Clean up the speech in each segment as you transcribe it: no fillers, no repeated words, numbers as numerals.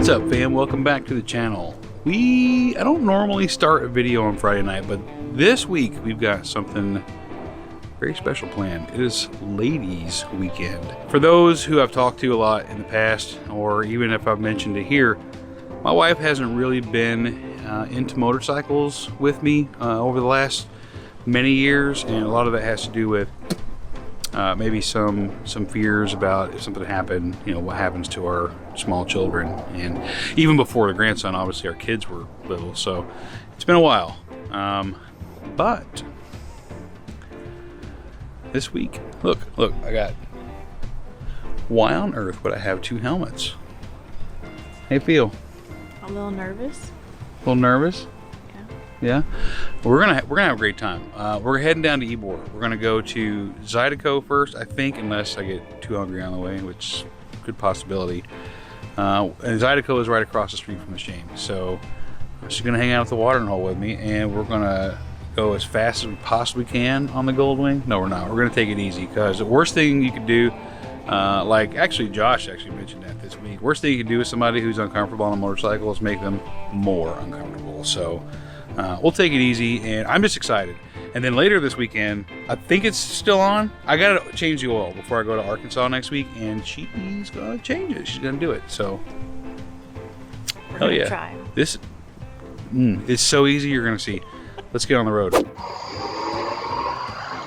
What's up, fam? Welcome back to the channel. I don't normally start a video on Friday night, but this week we've got something very special planned. It is ladies weekend. For those who I've talked to a lot in the past, or even if I've mentioned it here, my wife hasn't really been into motorcycles with me over the last many years, and a lot of that has to do with maybe some fears about if something happened, you know, what happens to our small children. And even before the grandson, obviously our kids were little, so it's been a while. But this week, look, I got, why on earth would I have two helmets? How you feel? A little nervous. A little nervous? Yeah. We're gonna have a great time. We're heading down to Ybor. We're gonna go to Zydeco first, I think, unless I get too hungry on the way, which good possibility. And Zydeco is right across the street from the Shane, so she's gonna hang out at the watering hole with me, and we're gonna go as fast as we possibly can on the Goldwing. No, we're not. We're gonna take it easy, because the worst thing you could do, like actually Josh actually mentioned that this week, worst thing you can do with somebody who's uncomfortable on a motorcycle is make them more uncomfortable. So we'll take it easy, and I'm just excited. And then later this weekend, I think it's still on. I gotta change the oil before I go to Arkansas next week, and she's gonna change it. She's gonna do it. So, hell yeah! Try. This it's so easy. You're gonna see. Let's get on the road.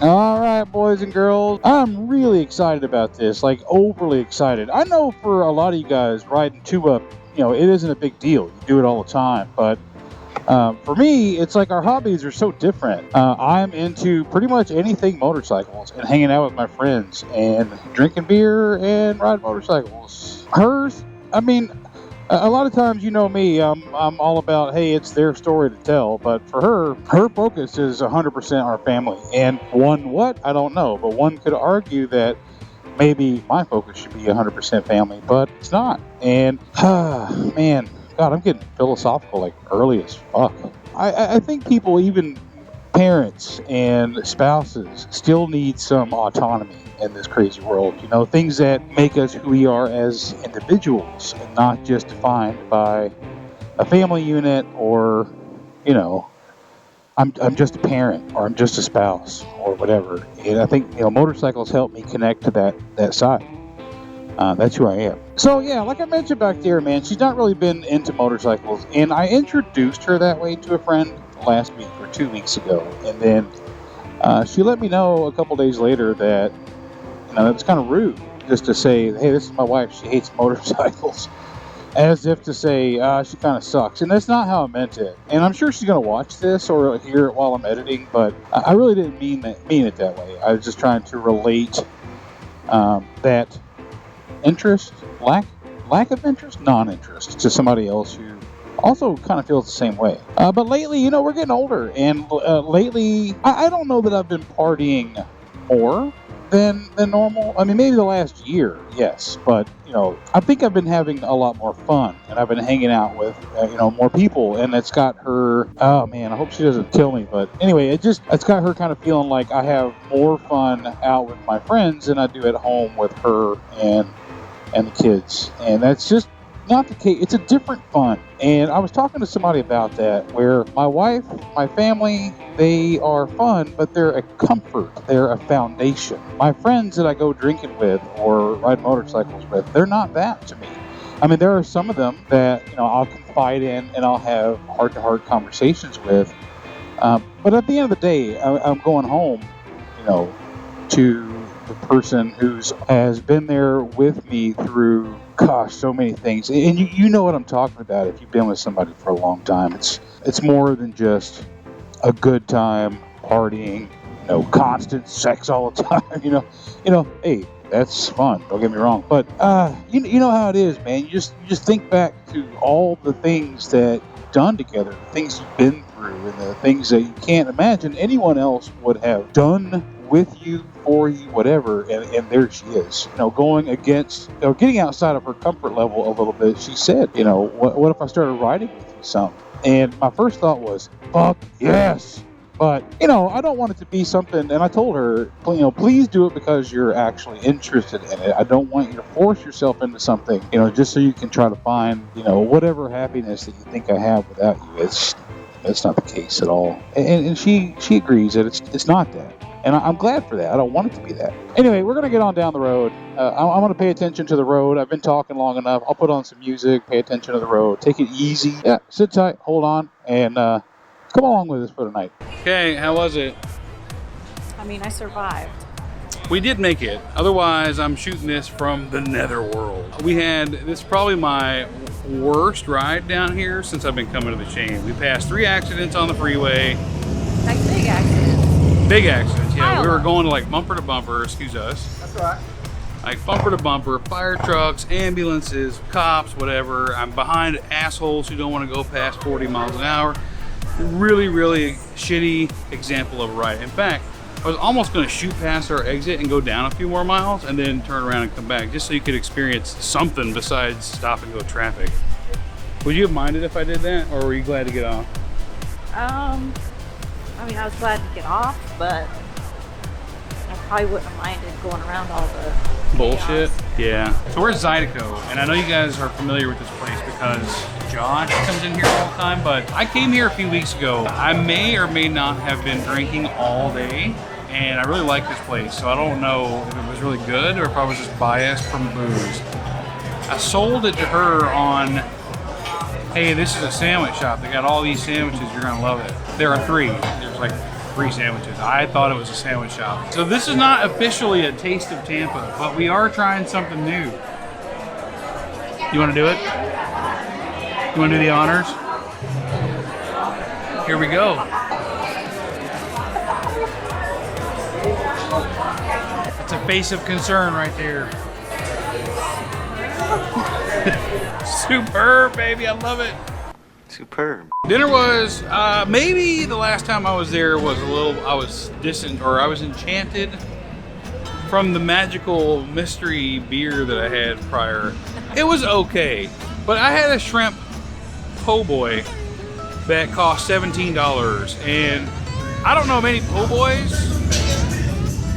All right, boys and girls, I'm really excited about this. Like overly excited. I know for a lot of you guys, riding two-up, you know, it isn't a big deal. You do it all the time, but for me, it's like our hobbies are so different. I'm into pretty much anything motorcycles and hanging out with my friends and drinking beer and riding motorcycles. Hers, I mean, a lot of times, you know me, I'm all about, hey, it's their story to tell. But for her focus is 100% our family. And what? I don't know. But one could argue that maybe my focus should be 100% family, but it's not. And, man, God, I'm getting philosophical like early as fuck. I think people, even parents and spouses, still need some autonomy in this crazy world. You know, things that make us who we are as individuals and not just defined by a family unit or, you know, I'm just a parent or I'm just a spouse or whatever. And I think, you know, motorcycles help me connect to that side. That's who I am. So yeah, like I mentioned back there, man, she's not really been into motorcycles, and I introduced her that way to a friend last week or 2 weeks ago, and then she let me know a couple days later that, you know, it's kind of rude just to say, hey, this is my wife, she hates motorcycles, as if to say, she kind of sucks. And that's not how I meant it. And I'm sure she's going to watch this or hear it while I'm editing, but I really didn't mean it that way. I was just trying to relate that interest, lack of interest, non-interest to somebody else who also kind of feels the same way. But lately, you know, we're getting older, and lately, I don't know that I've been partying more than normal. I mean, maybe the last year, yes, but you know, I think I've been having a lot more fun, and I've been hanging out with you know, more people, and it's got her. Oh man, I hope she doesn't kill me. But anyway, it's got her kind of feeling like I have more fun out with my friends than I do at home with her and the kids, and that's just not the case. It's a different fun. And I was talking to somebody about that, where my wife, my family, they are fun, but they're a comfort. They're a foundation. My friends that I go drinking with or ride motorcycles with, they're not that to me. I mean, there are some of them that, you know, I'll confide in and I'll have heart-to-heart conversations with. But at the end of the day, I'm going home, you know, to the person has been there with me through, gosh, so many things. And you know what I'm talking about if you've been with somebody for a long time. It's more than just a good time, partying, you know, constant sex all the time. You know, hey, that's fun. Don't get me wrong. But you know how it is, man. You just think back to all the things that you've done together, the things you've been through, and the things that you can't imagine anyone else would have done with you, for you, whatever, and there she is, you know, going against, you know, getting outside of her comfort level a little bit. She said, you know, what if I started riding with you some? And my first thought was, fuck yes, But, you know, I don't want it to be something, and I told her, you know, please do it because you're actually interested in it. I don't want you to force yourself into something, you know, just so you can try to find, you know, whatever happiness that you think I have without you. It's not the case at all. And she agrees that it's not that. And I'm glad for that. I don't want it to be that. Anyway, we're going to get on down the road. I'm going to pay attention to the road. I've been talking long enough. I'll put on some music, pay attention to the road, take it easy. Yeah, sit tight, hold on, and come along with us for tonight. Okay, how was it? I mean, I survived. We did make it. Otherwise, I'm shooting this from the netherworld. This is probably my worst ride down here since I've been coming to the chain. We passed 3 accidents on the freeway. Like big accidents. Big accidents, yeah. Pile We were up. going to like bumper to bumper, excuse us. That's all right. Like bumper to bumper, fire trucks, ambulances, cops, whatever. I'm behind assholes who don't want to go past 40 miles an hour. Really, really shitty example of a ride. In fact, I was almost going to shoot past our exit and go down a few more miles and then turn around and come back just so you could experience something besides stop and go traffic. Would you have minded if I did that, or were you glad to get off? I mean, I was glad to get off, but I probably wouldn't have minded going around all the Bullshit. chaos. Yeah. So we're at Zydeco, and I know you guys are familiar with this place because Josh comes in here all the time, but I came here a few weeks ago. I may or may not have been drinking all day, and I really like this place, so I don't know if it was really good or if I was just biased from booze. I sold it to her on, hey, this is a sandwich shop. They got all these sandwiches. You're going to love it. There are 3. There's like 3 sandwiches. I thought it was a sandwich shop. So this is not officially a taste of Tampa, but we are trying something new. You want to do it? You want to do the honors? Here we go. That's a face of concern right there. Superb, baby. I love it. Superb. Dinner was, maybe the last time I was there was I was distant, or I was enchanted from the magical mystery beer that I had prior. It was okay, but I had a shrimp po' boy that cost $17, and I don't know many po' boys,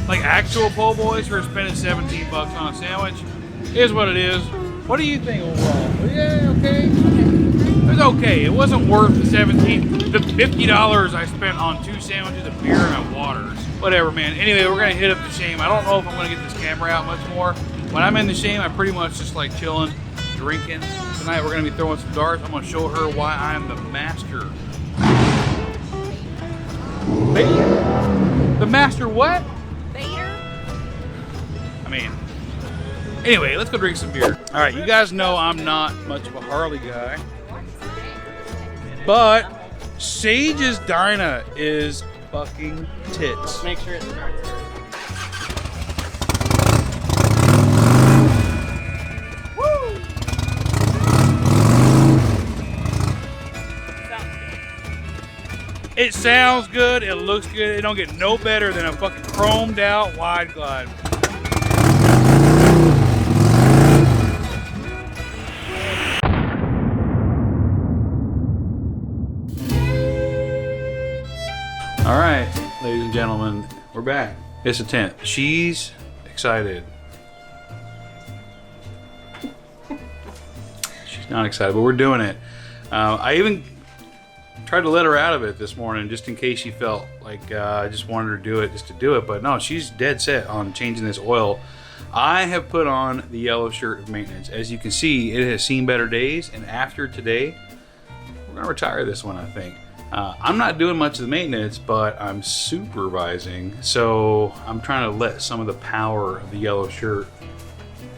like actual po' boys, who are spending $17 on a sandwich. It is what it is. What do you think overall? Yeah, okay. It was okay. It wasn't worth the $50 I spent on 2 sandwiches, a beer, and a waters. Whatever, man. Anyway, we're gonna hit up the Shame. I don't know if I'm gonna get this camera out much more. When I'm in the Shame, I pretty much just like chilling, drinking. Tonight we're gonna be throwing some darts. I'm gonna show her why I'm the master. The master what? Bader? I mean, anyway, let's go drink some beer. All right, you guys know I'm not much of a Harley guy, but Sage's Dyna is fucking tits. Make sure it starts. It sounds good, it looks good, it don't get no better than a fucking chromed out wide glide. All right, ladies and gentlemen, we're back. It's a 10th. She's excited. She's not excited, but we're doing it. I even tried to let her out of it this morning just in case she felt like I just wanted her to do it just to do it, but no, she's dead set on changing this oil. I have put on the yellow shirt of maintenance. As you can see, it has seen better days, and after today, we're gonna retire this one, I think. I'm not doing much of the maintenance, but I'm supervising, so I'm trying to let some of the power of the yellow shirt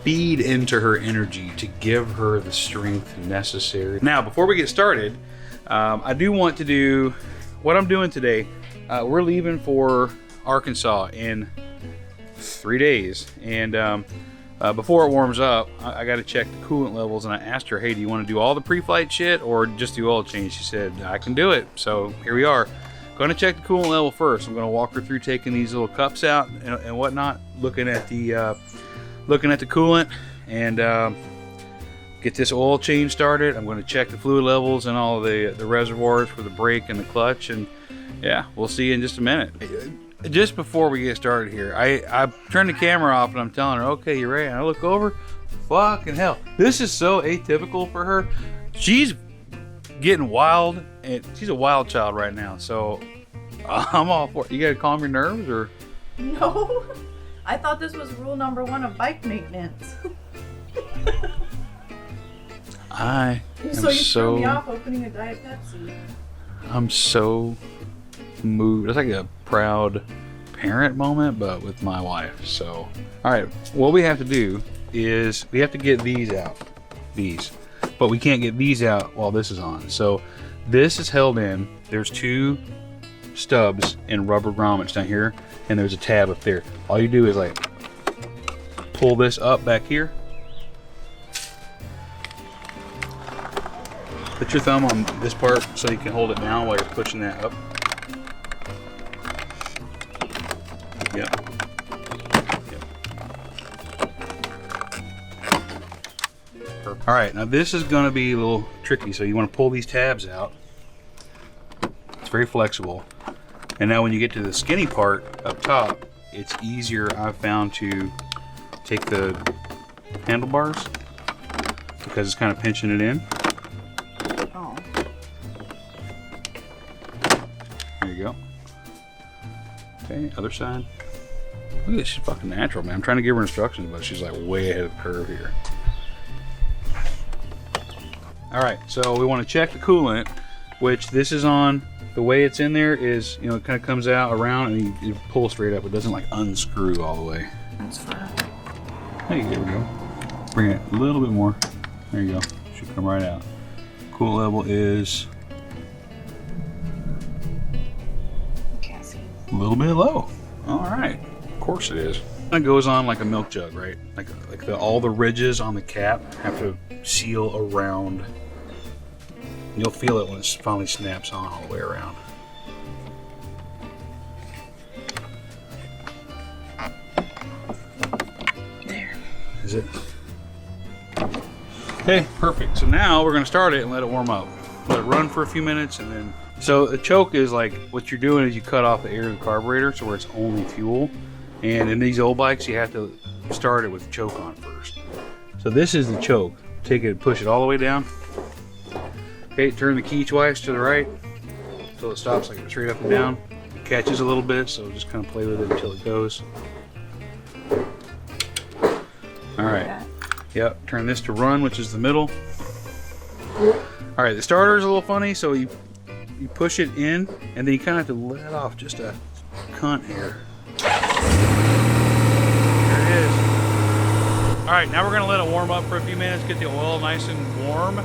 feed into her energy to give her the strength necessary. Now, before we get started, I do want to do what I'm doing today. We're leaving for Arkansas in 3 days, and before it warms up, I got to check the coolant levels, and I asked her, hey, do you want to do all the pre-flight shit or just the oil change? She said, I can do it. So here we are. Going to check the coolant level first. I'm going to walk her through taking these little cups out and whatnot, looking at the coolant, and get this oil change started. I'm going to check the fluid levels and all the reservoirs for the brake and the clutch, and Yeah, we'll see you in just a minute. Just before we get started here, I turned the camera off and I'm telling her, okay, you ready? And I look over, fucking hell. This is so atypical for her. She's getting wild, and she's a wild child right now, so I'm all for it. You gotta calm your nerves, or? No, I thought this was rule number 1 of bike maintenance. I am So you so threw me off opening a Diet Pepsi. I'm so moved. It's like a proud parent moment, but with my wife. So, all right, what we have to do is we have to get these out, but we can't get these out while this is on. So this is held in. There's 2 stubs and rubber grommets down here, and there's a tab up there. All you do is like pull this up back here. Put your thumb on this part so you can hold it down while you're pushing that up. Yep. All right, now this is going to be a little tricky, so you want to pull these tabs out. It's very flexible. And now when you get to the skinny part up top, it's easier, I've found, to take the handlebars because it's kind of pinching it in. Oh. There you go. Okay, other side. Look at this, she's fucking natural, man. I'm trying to give her instructions, but she's like way ahead of the curve here. All right, so we want to check the coolant, which this is on. The way it's in there is, you know, it kind of comes out around and you pull straight up. It doesn't like unscrew all the way. That's fine. Hey, there we go. Bring it a little bit more. There you go. Should come right out. Coolant level is Can't see. a little bit low. All right, of course it is. It goes on like a milk jug, right? Like all the ridges on the cap have to seal around. You'll feel it when it finally snaps on all the way around. There. Is it? Okay, perfect. So now we're gonna start it and let it warm up. Let it run for a few minutes and then. So the choke is like, what you're doing is you cut off the air of the carburetor so where it's only fuel. And in these old bikes, you have to start it with the choke on first. So this is the choke. Take it and push it all the way down. Okay, turn the key twice to the right until it stops like straight up and down. It catches a little bit, so just kind of play with it until it goes. All right. Yep, turn this to run, which is the middle. All right, the starter is a little funny, so you push it in, and then you kind of have to let it off just a cunt here. There it is. All right, now we're gonna let it warm up for a few minutes, get the oil nice and warm.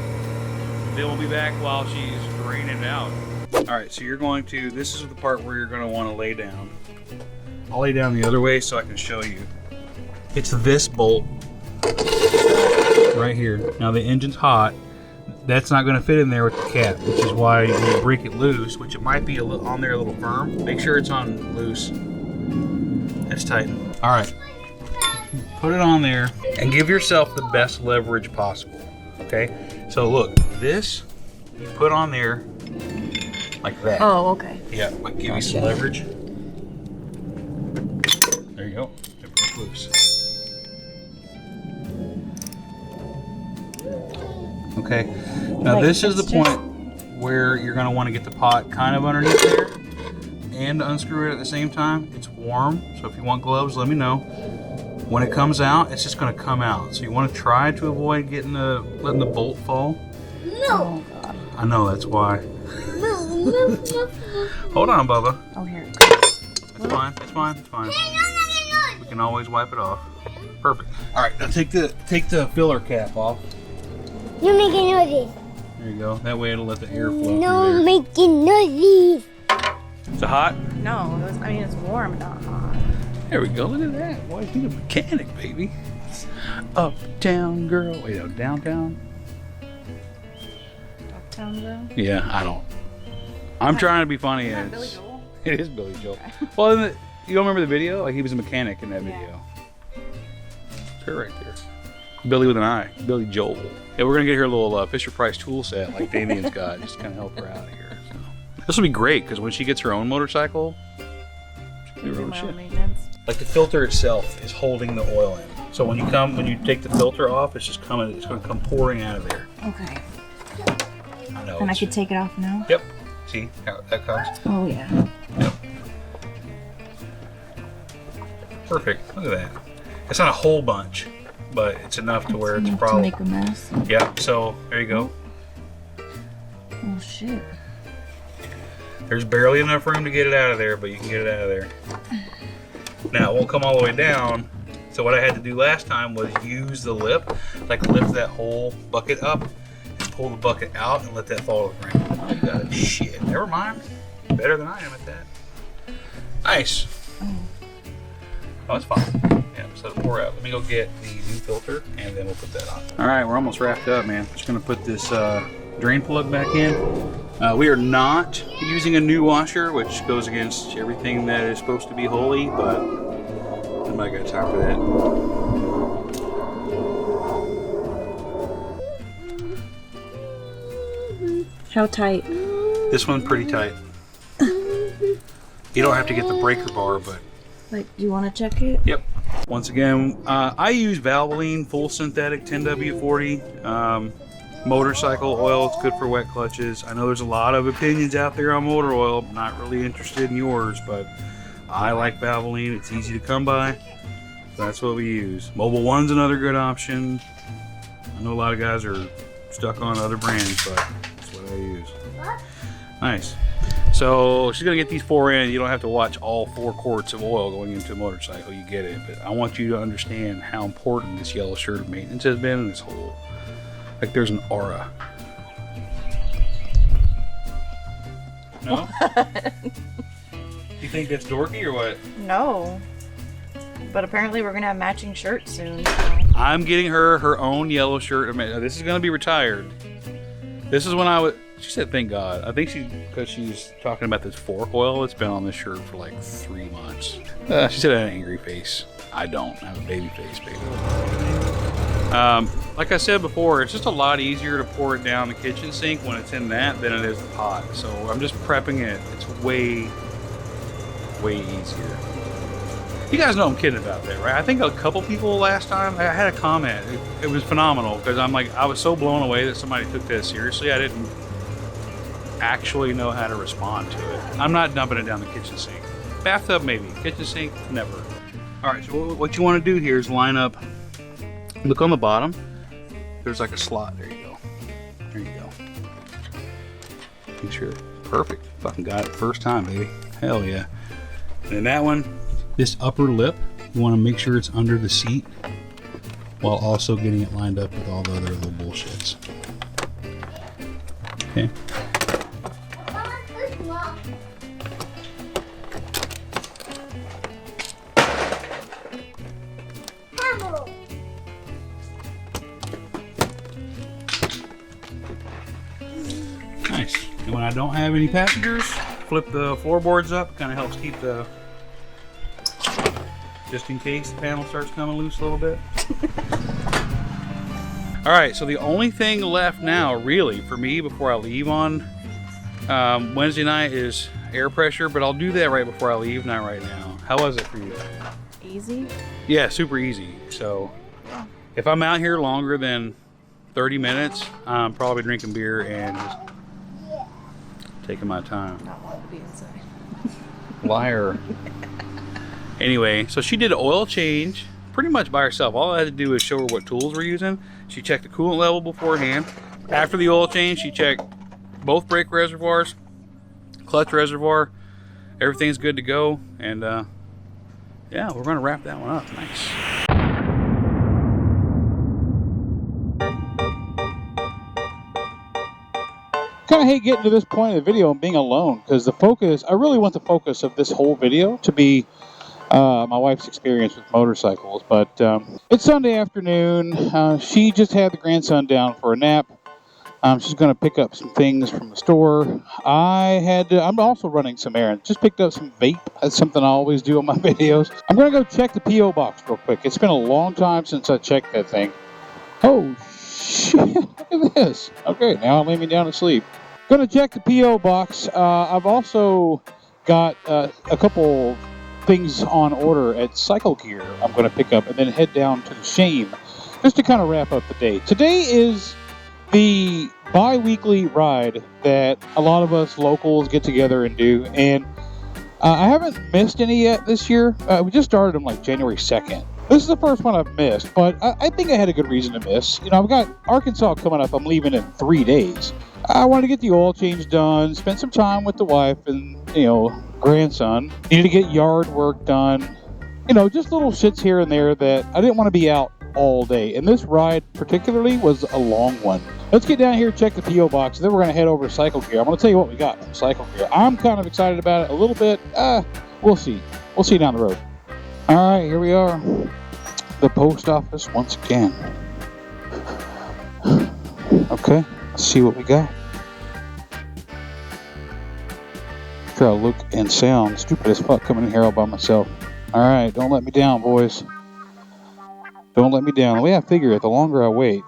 Then we'll be back while she's draining it out. All right, so you're going to, this is the part where you're gonna wanna lay down. I'll lay down the other way so I can show you. It's this bolt right here. Now the engine's hot. That's not gonna fit in there with the cap, which is why you break it loose, which it might be a little on there a little firm. Make sure it's on loose. That's tighten. All right, put it on there and give yourself the best leverage possible, okay? So look, this you put on there like that. Oh, okay. Yeah, like give you some leverage. There you go. It broke loose. Okay. Now Like this is the it's point where you're going to want to get the pot kind of underneath there and unscrew it at the same time. It's warm, so if you want gloves, let me know. When it comes out, it's just going to come out. So you want to try to avoid getting letting the bolt fall. No. Oh, God. I know, that's why. Hold on, Bubba. Oh, here it goes. It's fine. It's fine. It's fine. We can always wipe it off. Perfect. All right, now take the filler cap off. You're making noises. There you go. That way it'll let the air flow No through there. making noises. Is it hot? No, I mean, it's warm, not hot. There we go. Look at that. Boy, he's a mechanic, baby. Uptown girl. Wait, no, downtown? Uptown girl? Yeah, I don't. I'm trying to be funny. Is that and Billy it's- Joel? It is Billy Joel. Well, you don't remember the video? Like, he was a mechanic in that video. It's her right there. Billy with an I. Billy Joel. Yeah, we're going to get her a little Fisher-Price tool set like Damien's got, just to kind of help her out here. So, This will be great because when she gets her own motorcycle, she can do My own shit. maintenance. Like the filter itself is holding the oil in. So when you take the filter off, it's just coming. It's going to come pouring out of there. Okay. I know. And I could take it off now? Yep. See how that comes? Oh, yeah. Yep. Perfect. Look at that. It's not a whole bunch, but it's enough to where it's enough probably. to make a mess. Yeah. So there you go. Oh, shit. There's barely enough room to get it out of there, but you can get it out of there. Now it won't come all the way down. So what I had to do last time was use the lip, like lift that whole bucket up and pull the bucket out and let that fall to the ground. Oh, you got it. Shit. Never mind. Better than I am at that. Nice. Oh, it's fine. Yeah, just let it pour out. Let me go get the new filter and then we'll put that on. All right, we're almost wrapped up, man. Just gonna put this drain plug back in. We are not using a new washer, which goes against everything that is supposed to be holy, but nobody got time for that. How tight? This one's pretty tight. You don't have to get the breaker bar, but Like, do you want to check it? yep. Once again, I use Valvoline full synthetic 10W40 motorcycle oil. It's good for wet clutches. I know there's a lot of opinions out there on motor oil. I'm not really interested in yours, but I like Valvoline. It's easy to come by. That's what we use. Mobile One's another good option. I know a lot of guys are stuck on other brands, but that's what I use. Nice. So she's gonna get these 4 in. You don't have to watch all 4 quarts of oil going into a motorcycle. You get it. But I want you to understand how important this yellow shirt of maintenance has been in this whole. Like there's an aura. No? You think that's dorky or what? No. But apparently we're going to have matching shirts soon. So. I'm getting her her own yellow shirt. This is gonna be retired. This is when I was. She said, "Thank God." I think because she's talking about this fork oil that's been on this shirt for like 3 months. She said I had an angry face. I don't have a baby face, baby. Like I said before, it's just a lot easier to pour it down the kitchen sink when it's in that than it is the pot. So I'm just prepping it. It's way easier. You guys know I'm kidding about that, right? I think a couple people last time, I had a comment. It was phenomenal because I was so blown away that somebody took that seriously. I didn't actually know how to respond to it. I'm not dumping it down the kitchen sink. Bathtub, maybe. Kitchen sink, never. All right, so what you want to do here is line up. Look on the bottom. There's like a slot. There you go. There you go. Make sure. Perfect. Fucking got it first time, baby. Hell yeah. And then that one, this upper lip, you want to make sure it's under the seat while also getting it lined up with all the other little bullshits. Okay. Nice. And when I don't have any passengers, flip the floorboards up. Kind of helps keep the, just in case the panel starts coming loose a little bit. All right, so the only thing left now, really, for me before I leave on Wednesday night is air pressure, but I'll do that right before I leave, not right now. How was it for you? Easy? Yeah, super easy. So if I'm out here longer than 30 minutes, I'm probably drinking beer and just taking my time. Not want to be inside. Liar. Anyway, so she did an oil change pretty much by herself. All I had to do was show her what tools we're using. She checked the coolant level beforehand. After the oil change, she checked both brake reservoirs, clutch reservoir. Everything's good to go. And yeah, we're going to wrap that one up. Nice. Kind of hate getting to this point of the video and being alone because I really want the focus of this whole video to be my wife's experience with motorcycles. But it's Sunday afternoon. She just had the grandson down for a nap. She's going to pick up some things from the store. I'm also running some errands. Just picked up some vape. That's something I always do on my videos. I'm going to go check the P.O. box real quick. It's been a long time since I checked that thing. Oh, shit. Look at this. Okay, now I'll lay me down to sleep. Gonna check the P.O. box. I've also got a couple things on order at Cycle Gear I'm gonna pick up and then head down to the Shame just to kind of wrap up the day. Today is the bi-weekly ride that a lot of us locals get together and do, and I haven't missed any yet this year. We just started them like January 2nd. This is the first one I've missed, but I think I had a good reason to miss. You know, I've got Arkansas coming up. I'm leaving in 3 days. I wanted to get the oil change done, spend some time with the wife and, you know, grandson. Needed to get yard work done. You know, just little shits here and there that I didn't want to be out all day. And this ride particularly was a long one. Let's get down here, check the P.O. box, and then we're going to head over to Cycle Gear. I'm going to tell you what we got from Cycle Gear. I'm kind of excited about it a little bit. We'll see. We'll see down the road. All right, here we are. The post office once again. Okay, let's see what we got. Try to look and sound stupid as fuck coming in here all by myself. All right, don't let me down, boys. Don't let me down. The way I figure it, the longer I wait,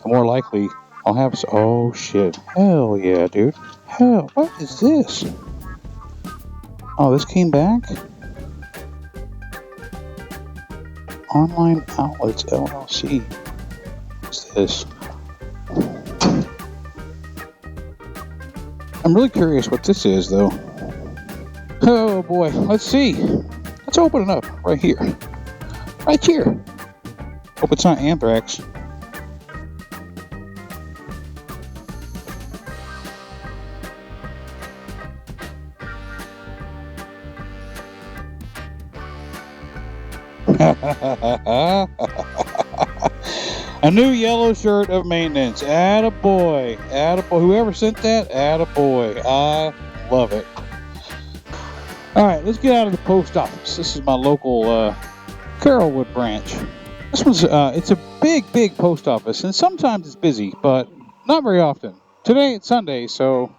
the more likely I'll have. Oh shit! Hell yeah, dude! Hell, what is this? Oh, this came back. Online Outlets LLC. What's this? I'm really curious what this is, though. Oh boy, let's see. Let's open it up right here. Right here. Hope it's not anthrax. A new yellow shirt of maintenance. Attaboy. Attaboy. Whoever sent that, attaboy. I love it. Alright, let's get out of the post office. This is my local Carrollwood branch. This one's, it's a big post office, and sometimes it's busy, but not very often. Today it's Sunday, so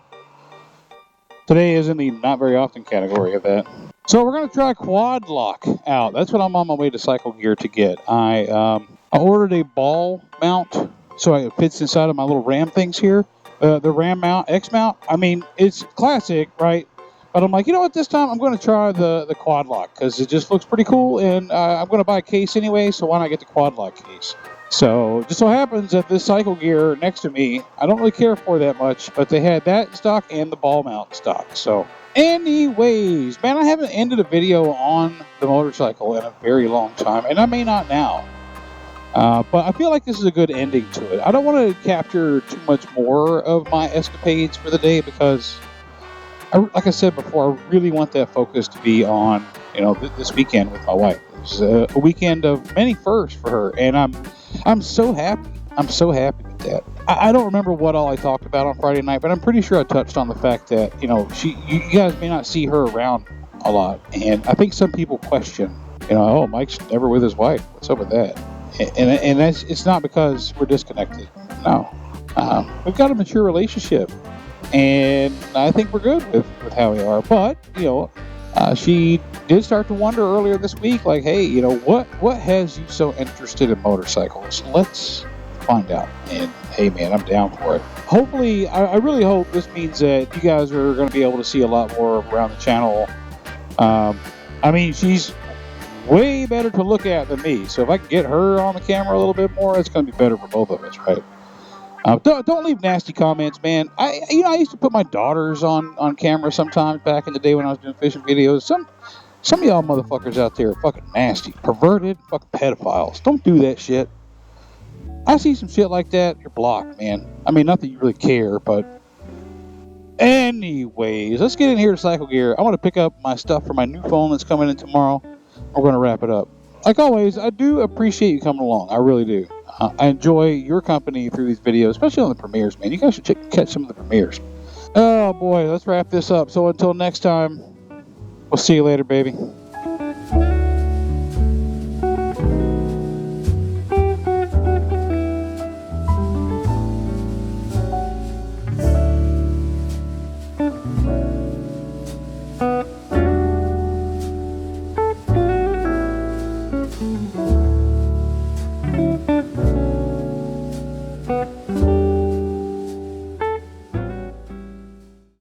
today is in the not very often category of that. So we're going to try quad lock out. That's what I'm on my way to Cycle Gear to get. I ordered a ball mount so it fits inside of my little Ram things here. The Ram mount, X mount, I mean, it's classic, right? But I'm like, you know what, this time I'm going to try the quad lock because it just looks pretty cool, and I'm going to buy a case anyway, so why not get the quad lock case? So just so happens that this Cycle Gear next to me, I don't really care for that much, but they had that in stock and the ball mount in stock. So anyways, man, I haven't ended a video on the motorcycle in a very long time, and I may not now. But I feel like this is a good ending to it. I don't want to capture too much more of my escapades for the day because, like I said before, I really want that focus to be on, you know, this weekend with my wife. It's a weekend of many firsts for her, and I'm so happy. I'm so happy with that. I don't remember what all I talked about on Friday night, but I'm pretty sure I touched on the fact that, you know, you guys may not see her around a lot, and I think some people question, you know, oh, Mike's never with his wife. What's up with that? And that's, it's not because we're disconnected. No, we've got a mature relationship, and I think we're good with how we are. But you know, she did start to wonder earlier this week, like, hey, you know, what has you so interested in motorcycles? Let's find out. And hey, man, I'm down for it. Hopefully, I really hope this means that you guys are going to be able to see a lot more around the channel. I mean, she's way better to look at than me, so if I can get her on the camera a little bit more, it's going to be better for both of us, right? Don't leave nasty comments, man. I used to put my daughters on camera sometimes back in the day when I was doing fishing videos. Some of y'all motherfuckers out there are fucking nasty, perverted, fucking pedophiles. Don't do that shit. I see some shit like that, you're blocked, man. I mean, not that you really care, but anyways, let's get in here to Cycle Gear. I want to pick up my stuff for my new phone that's coming in tomorrow. We're going to wrap it up. Like always, I do appreciate you coming along. I really do. I enjoy your company through these videos, especially on the premieres, man. You guys should catch some of the premieres. Oh boy, let's wrap this up. So until next time, we'll see you later, baby.